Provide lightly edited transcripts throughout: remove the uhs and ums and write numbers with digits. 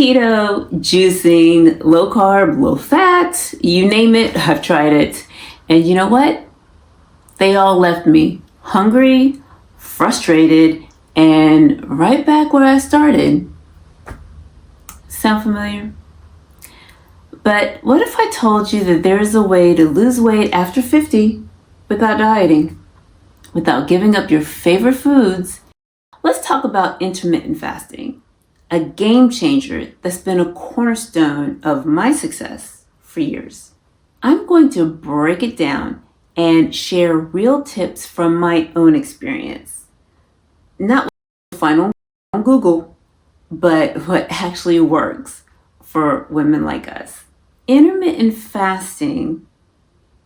Keto, juicing, low carb, low fat, you name it, I've tried it. And you know what? They all left me hungry, frustrated, and right back where I started. Sound familiar? But what if I told you that there is a way to lose weight after 50 without dieting, without giving up your favorite foods? Let's talk about intermittent fasting, a game changer that's been a cornerstone of my success for years. I'm going to break it down and share real tips from my own experience. Not what I find on Google, but what actually works for women like us. Intermittent fasting,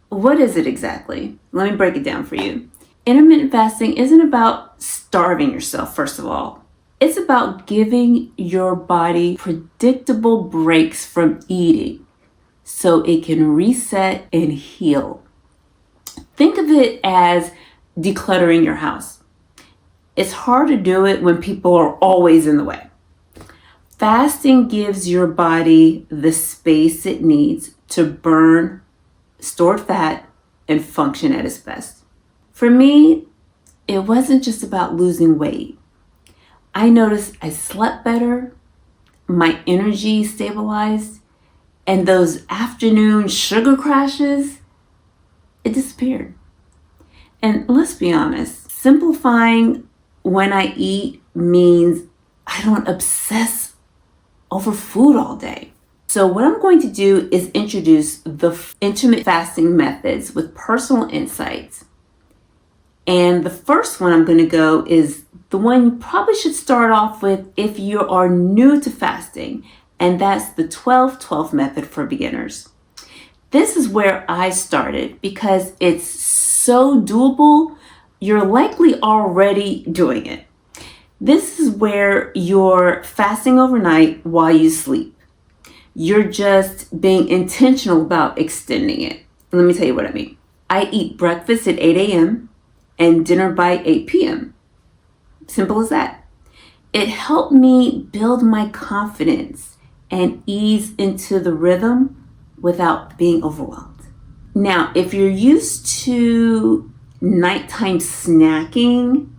what is it exactly? Let me break it down for you. Intermittent fasting isn't about starving yourself, first of all. It's about giving your body predictable breaks from eating so it can reset and heal. Think of it as decluttering your house. It's hard to do it when people are always in the way. Fasting gives your body the space it needs to burn stored fat and function at its best. For me, it wasn't just about losing weight. I noticed I slept better, my energy stabilized, and those afternoon sugar crashes, it disappeared. And let's be honest, simplifying when I eat means I don't obsess over food all day. So what I'm going to do is introduce the intermittent fasting methods with personal insights. And the first one I'm going to go is the one you probably should start off with if you are new to fasting, and that's the 12-12 method for beginners. This is where I started because it's so doable, you're likely already doing it. This is where you're fasting overnight while you sleep. You're just being intentional about extending it. Let me tell you what I mean. I eat breakfast at 8 a.m. and dinner by 8 p.m. Simple as that. It helped me build my confidence and ease into the rhythm without being overwhelmed. Now, if you're used to nighttime snacking,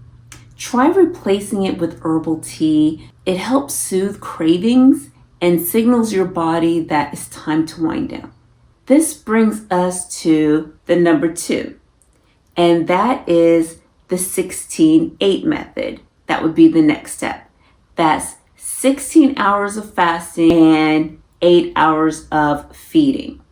try replacing it with herbal tea. It helps soothe cravings and signals your body that it's time to wind down. This brings us to the number 2, and that is the 16-8 method. That would be the next step. That's 16 hours of fasting and 8 hours of feeding.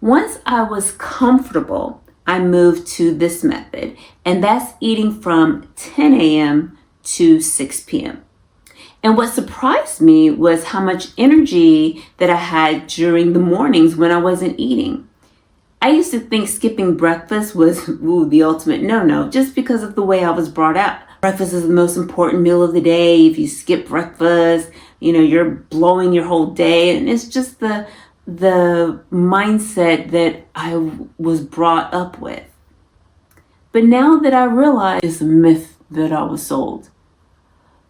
Once I was comfortable, I moved to this method, and that's eating from 10 a.m. to 6 p.m. And what surprised me was how much energy that I had during the mornings when I wasn't eating. I used to think skipping breakfast was the ultimate no-no, just because of the way I was brought up. Breakfast is the most important meal of the day. If you skip breakfast, you're blowing your whole day. And it's just the mindset that I was brought up with. But now that I realize it's a myth that I was sold.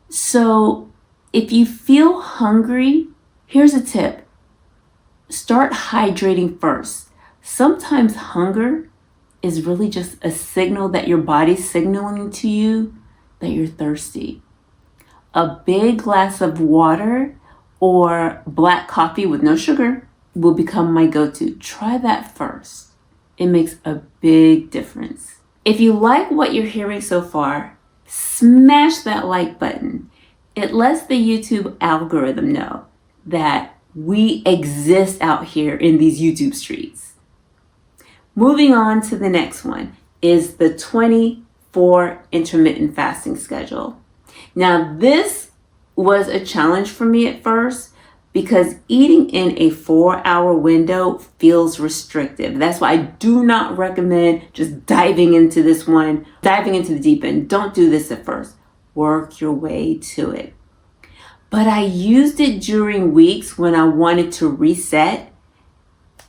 So if you feel hungry, here's a tip. Start hydrating first. Sometimes hunger is really just a signal that your body's signaling to you that you're thirsty. A big glass of water or black coffee with no sugar will become my go-to. Try that first. It makes a big difference. If you like what you're hearing so far, smash that like button. It lets the YouTube algorithm know that we exist out here in these YouTube streets. Moving on to the next one is the 24 intermittent fasting schedule. Now, this was a challenge for me at first because eating in a 4-hour window feels restrictive. That's why I do not recommend just diving into the deep end. Don't do this at first. Work your way to it. But I used it during weeks when I wanted to reset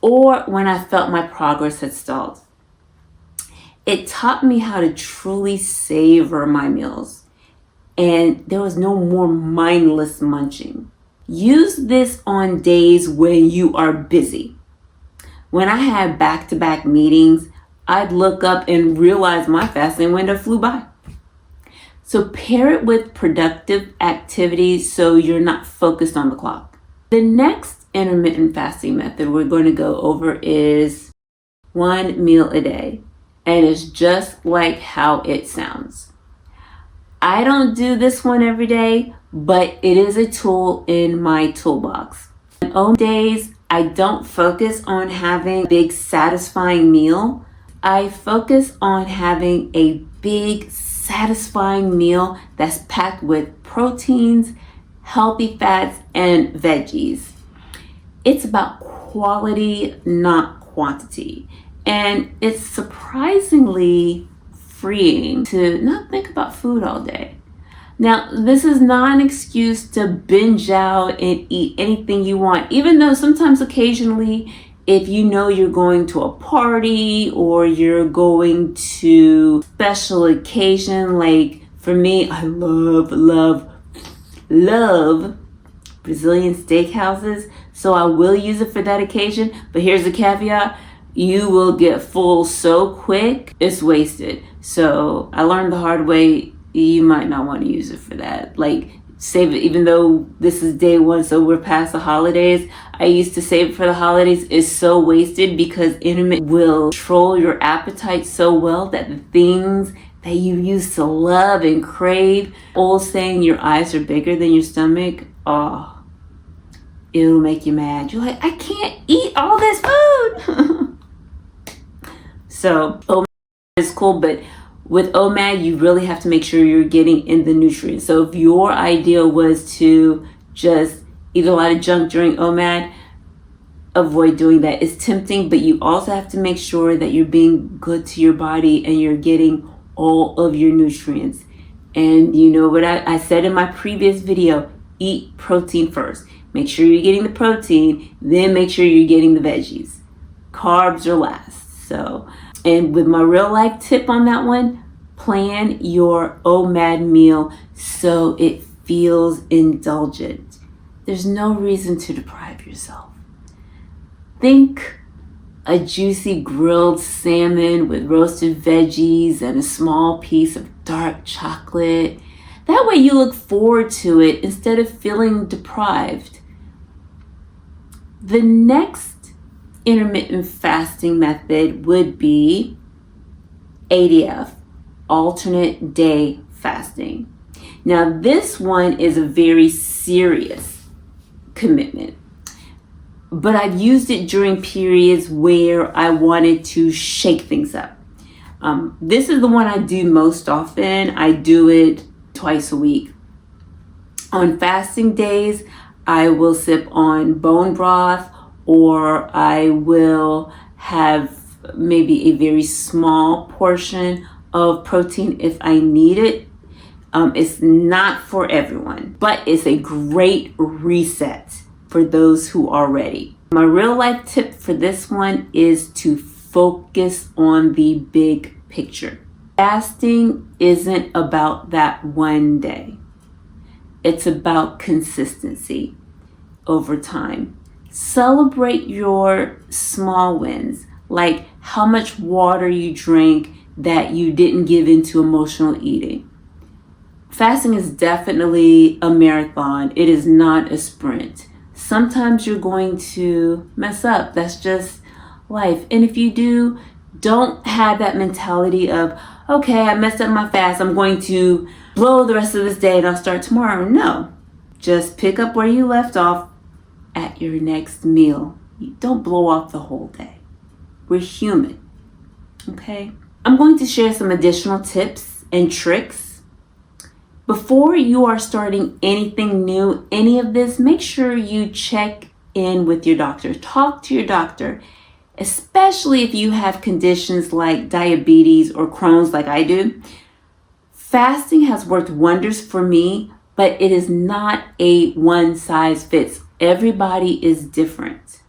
or when I felt my progress had stalled. It taught me how to truly savor my meals, and there was no more mindless munching. Use this on days when you are busy. When I had back-to-back meetings, I'd look up and realize my fasting window flew by. So pair it with productive activities so you're not focused on the clock. The next intermittent fasting method we're going to go over is 1 meal a day. And it's just like how it sounds. I don't do this one every day, but it is a tool in my toolbox. On OMAD days, I don't focus on having a big satisfying meal. I focus on having a big satisfying meal that's packed with proteins, healthy fats, and veggies. It's about quality, not quantity. And it's surprisingly freeing to not think about food all day. Now, this is not an excuse to binge out and eat anything you want, even though sometimes occasionally, if you know you're going to a party or you're going to special occasion, like for me, I love Brazilian steakhouses. So I will use it for that occasion, but here's the caveat. You will get full so quick, it's wasted. So I learned the hard way, you might not want to use it for that. Like save it, even though this is day one, so we're past the holidays. I used to save it for the holidays. It's so wasted because intermittent will control your appetite so well that the things that you used to love and crave, old saying your eyes are bigger than your stomach, it'll make you mad. You're like, I can't eat all this food. So OMAD is cool, but with OMAD, you really have to make sure you're getting in the nutrients. So if your idea was to just eat a lot of junk during OMAD, avoid doing that. It's tempting, but you also have to make sure that you're being good to your body and you're getting all of your nutrients. And you know what I said in my previous video, eat protein first. Make sure you're getting the protein, then make sure you're getting the veggies. Carbs are last. So, and with my real life tip on that one, plan your OMAD meal so it feels indulgent. There's no reason to deprive yourself. Think a juicy grilled salmon with roasted veggies and a small piece of dark chocolate. That way you look forward to it instead of feeling deprived. The next intermittent fasting method would be ADF, alternate day fasting. Now this one is a very serious commitment, but I've used it during periods where I wanted to shake things up. This is the one I do most often. I do it twice a week. On fasting days, I will sip on bone broth, or I will have maybe a very small portion of protein if I need it. It's not for everyone, but it's a great reset for those who are ready. My real life tip for this one is to focus on the big picture. Fasting isn't about that one day. It's about consistency over time. Celebrate your small wins, like how much water you drank that you didn't give into emotional eating. Fasting is definitely a marathon. It is not a sprint. Sometimes you're going to mess up. That's just life. And if you do, don't have that mentality of, okay, I messed up my fast, I'm going to blow the rest of this day and I'll start tomorrow. No, just pick up where you left off at your next meal. Don't blow off the whole day. We're human, okay? I'm going to share some additional tips and tricks. Before you are starting anything new, any of this, make sure you check in with your doctor. Talk to your doctor, especially if you have conditions like diabetes or Crohn's like I do. Fasting has worked wonders for me, but it is not a one size fits. Everybody is different.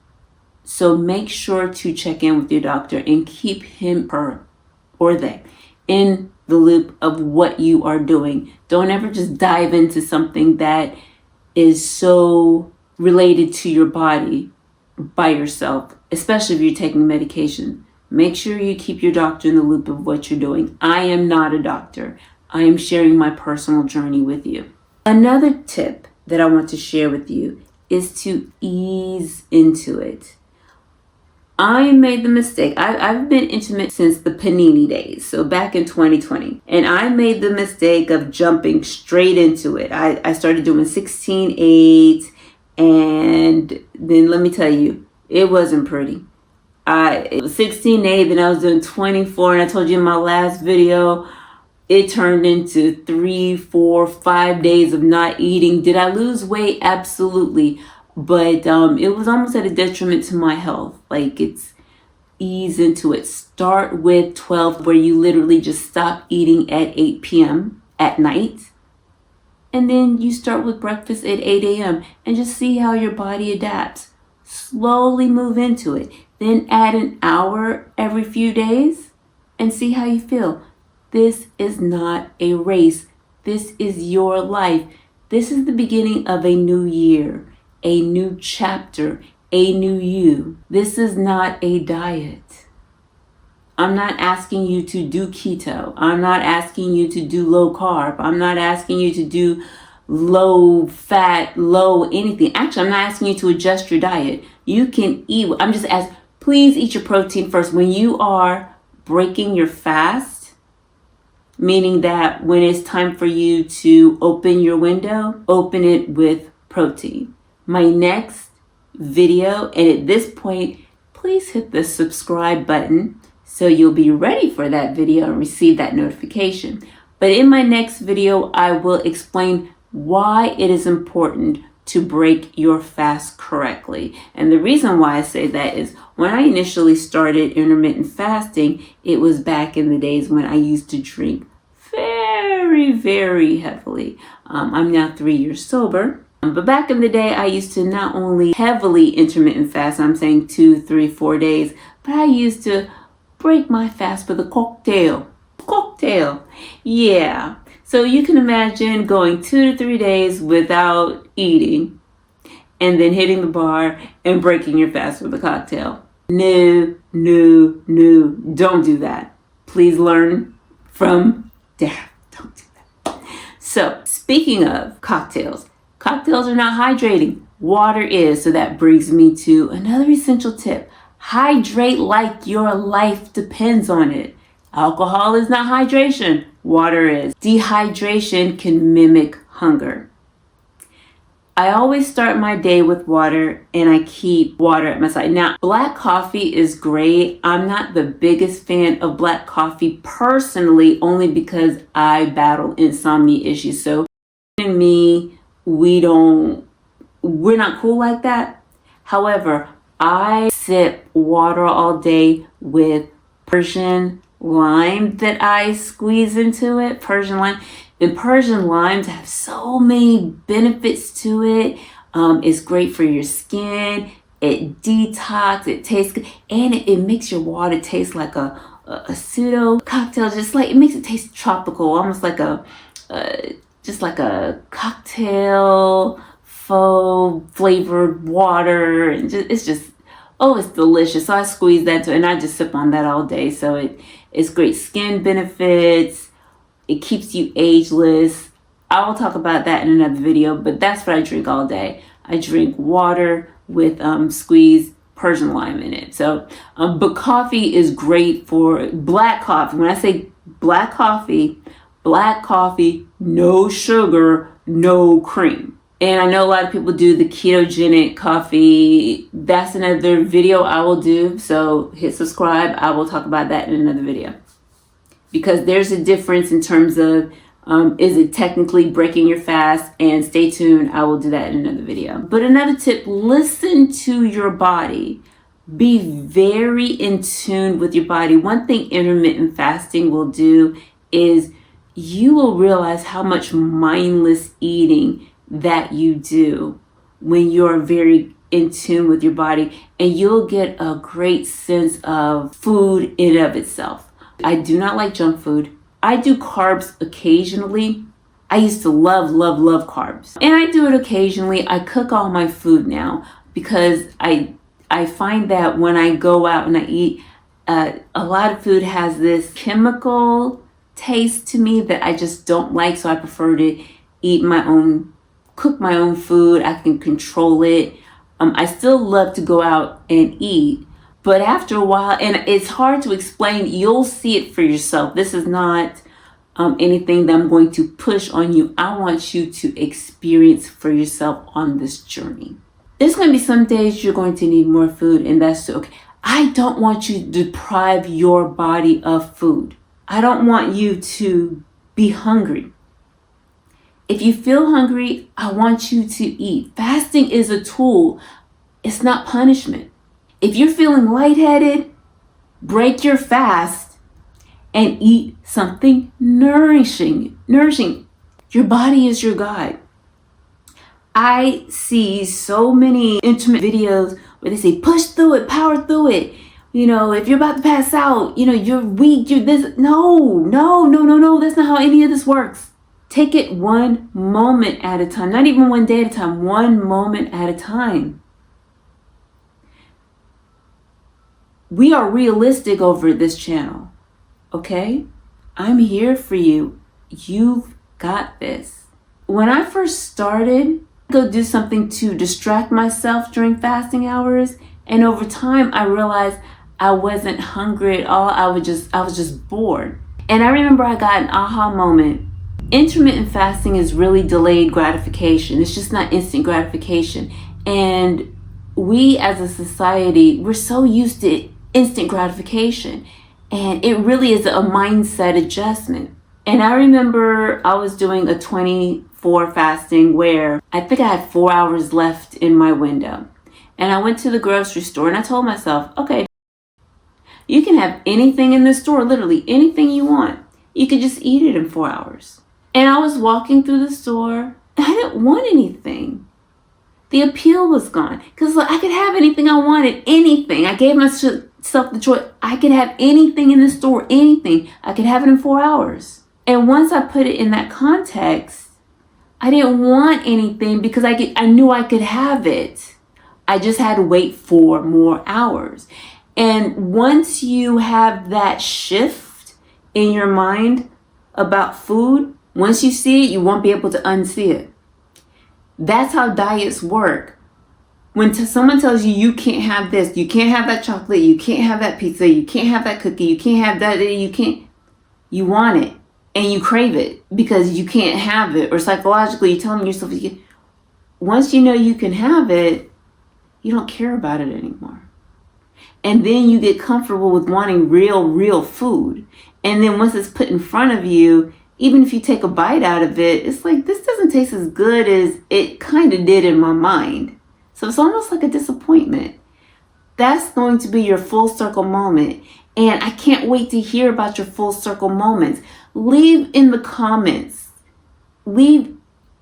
So make sure to check in with your doctor and keep him, her, or they in the loop of what you are doing. Don't ever just dive into something that is so related to your body by yourself, especially if you're taking medication. Make sure you keep your doctor in the loop of what you're doing. I am not a doctor. I am sharing my personal journey with you. Another tip that I want to share with you is to ease into it. I made the mistake. I've been intimate since the panini days, so back in 2020. And I made the mistake of jumping straight into it. I started doing 16/8, and then let me tell you, it wasn't pretty. It was 16/8, then I was doing 24, and I told you in my last video, it turned into 3, 4, 5 days of not eating. Did I lose weight? Absolutely. But it was almost at a detriment to my health. Like, it's ease into it. Start with 12, where you literally just stop eating at 8 p.m. at night. And then you start with breakfast at 8 a.m. and just see how your body adapts. Slowly move into it. Then add an hour every few days and see how you feel. This is not a race. This is your life. This is the beginning of a new year, a new chapter, a new you. This is not a diet. I'm not asking you to do keto. I'm not asking you to do low carb. I'm not asking you to do low fat, low anything. Actually, I'm not asking you to adjust your diet. You can eat. I'm just asking, please eat your protein first. When you are breaking your fast, meaning that when it's time for you to open your window, open it with protein. My next video, and at this point, please hit the subscribe button so you'll be ready for that video and receive that notification. But in my next video, I will explain why it is important to break your fast correctly. And the reason why I say that is when I initially started intermittent fasting, it was back in the days when I used to drink very, very heavily. I'm now 3 years sober. But back in the day, I used to not only heavily intermittent fast, I'm saying 2, 3, 4 days, but I used to break my fast with a cocktail. Yeah. So you can imagine going 2 to 3 days without eating and then hitting the bar and breaking your fast with a cocktail. No, don't do that. Please learn from Dad. Don't do that. So speaking of cocktails are not hydrating. Water is. So that brings me to another essential tip. Hydrate like your life depends on it. Alcohol is not hydration. Water is. Dehydration can mimic hunger. I always start my day with water, and I keep water at my side. Now, black coffee is great. I'm not the biggest fan of black coffee personally, only because I battle insomnia issues. So, and me, we're not cool like that. However, I sip water all day with Persian lime that I squeeze into it. Persian lime. And Persian limes have so many benefits to it. It's great for your skin. It detox. It tastes good. And it makes your water taste like a pseudo cocktail. Just like, it makes it taste tropical. Almost like just like a cocktail faux flavored water. And it's delicious. So I squeeze that too, and I just sip on that all day. So it's great skin benefits. It keeps you ageless. I will talk about that in another video, but that's what I drink all day. I drink water with squeezed Persian lime in it. So, but coffee is great for black coffee. When I say black coffee, no sugar, no cream. And I know a lot of people do the ketogenic coffee. That's another video I will do. So hit subscribe. I will talk about that in another video. Because there's a difference in terms of, is it technically breaking your fast? And stay tuned. I will do that in another video. But another tip, listen to your body. Be very in tune with your body. One thing intermittent fasting will do is you will realize how much mindless eating that you do when you're very in tune with your body, and you'll get a great sense of food in and of itself. I do not like junk food. I do carbs occasionally. I used to love, love, love carbs. And I do it occasionally. I cook all my food now because I find that when I go out and I eat, a lot of food has this chemical taste to me that I just don't like. So I prefer to cook my own food. I can control it. I still love to go out and eat, but after a while, and it's hard to explain, you'll see it for yourself. This is not anything that I'm going to push on you. I want you to experience for yourself on this journey. There's going to be some days you're going to need more food, and that's okay. I don't want you to deprive your body of food. I don't want you to be hungry. If you feel hungry, I want you to eat. Fasting is a tool. It's not punishment. If you're feeling lightheaded, break your fast and eat something nourishing. Your body is your guide. I see so many intermittent videos where they say, push through it, power through it. If you're about to pass out, you're weak, you're this. No. That's not how any of this works. Take it one moment at a time, not even one day at a time, one moment at a time. We are realistic over this channel, okay? I'm here for you. You've got this. When I first started, I go do something to distract myself during fasting hours, and over time I realized I wasn't hungry at all. I was just bored. And I remember I got an aha moment. Intermittent fasting is really delayed gratification. It's just not instant gratification. And we as a society, we're so used to instant gratification. And it really is a mindset adjustment. And I remember I was doing a 24 fasting where I think I had 4 hours left in my window. And I went to the grocery store and I told myself, okay, you can have anything in the store, literally anything you want. You could just eat it in 4 hours. And I was walking through the store. I didn't want anything. The appeal was gone. Because I could have anything I wanted, anything. I gave myself the choice. I could have anything in the store, anything. I could have it in 4 hours. And once I put it in that context, I didn't want anything because I knew I could have it. I just had to wait 4 more hours. And once you have that shift in your mind about food, once you see it, you won't be able to unsee it. That's how diets work. When someone tells you you can't have this, you can't have that chocolate, you can't have that pizza, you can't have that cookie, you can't have that, you want it and you crave it because you can't have it, or psychologically you're telling yourself, once you know you can have it, you don't care about it anymore. And then you get comfortable with wanting real food. And then once it's put in front of you, even if you take a bite out of it, it's like, this doesn't taste as good as it kind of did in my mind. So it's almost like a disappointment. That's going to be your full circle moment. And I can't wait to hear about your full circle moments. Leave in the comments. I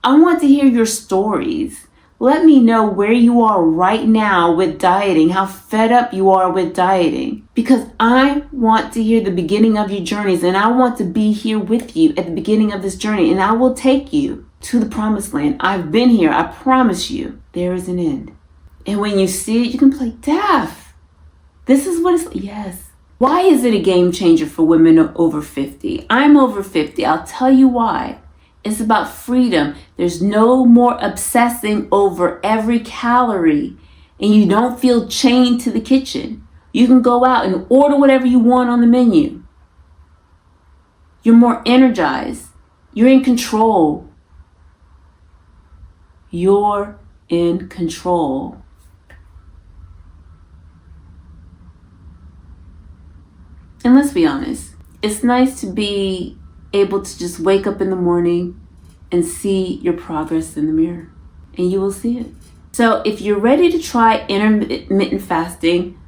want to hear your stories. Let me know where you are right now with dieting, how fed up you are with dieting, because I want to hear the beginning of your journeys, and I want to be here with you at the beginning of this journey, and I will take you to the promised land. I've been here. I promise you, there is an end. And when you see it, you can be like, Daph, this is what it's, yes. Why is it a game changer for women over 50? I'm over 50. I'll tell you why. It's about freedom. There's no more obsessing over every calorie, and you don't feel chained to the kitchen. You can go out and order whatever you want on the menu. You're more energized. You're in control. You're in control. And let's be honest, it's nice to be able to just wake up in the morning and see your progress in the mirror, and you will see it. So if you're ready to try intermittent fasting,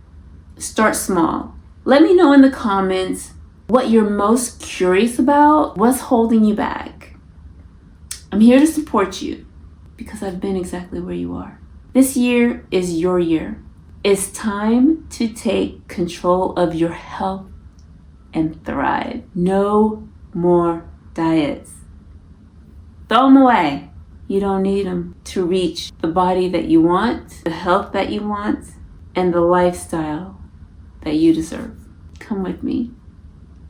start small. Let me know in the comments what you're most curious about, what's holding you back. I'm here to support you because I've been exactly where you are. This year is your year. It's time to take control of your health and thrive. No more diets. Throw them away. You don't need them to reach the body that you want, the health that you want, and the lifestyle that you deserve. Come with me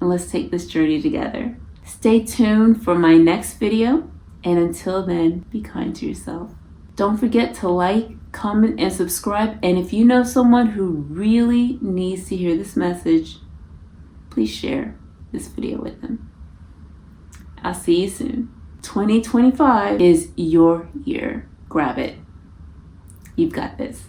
and let's take this journey together. Stay tuned for my next video, and until then, be kind to yourself. Don't forget to like, comment, and subscribe. And if you know someone who really needs to hear this message, please share this video with them. I'll see you soon. 2025 is your year. Grab it. You've got this.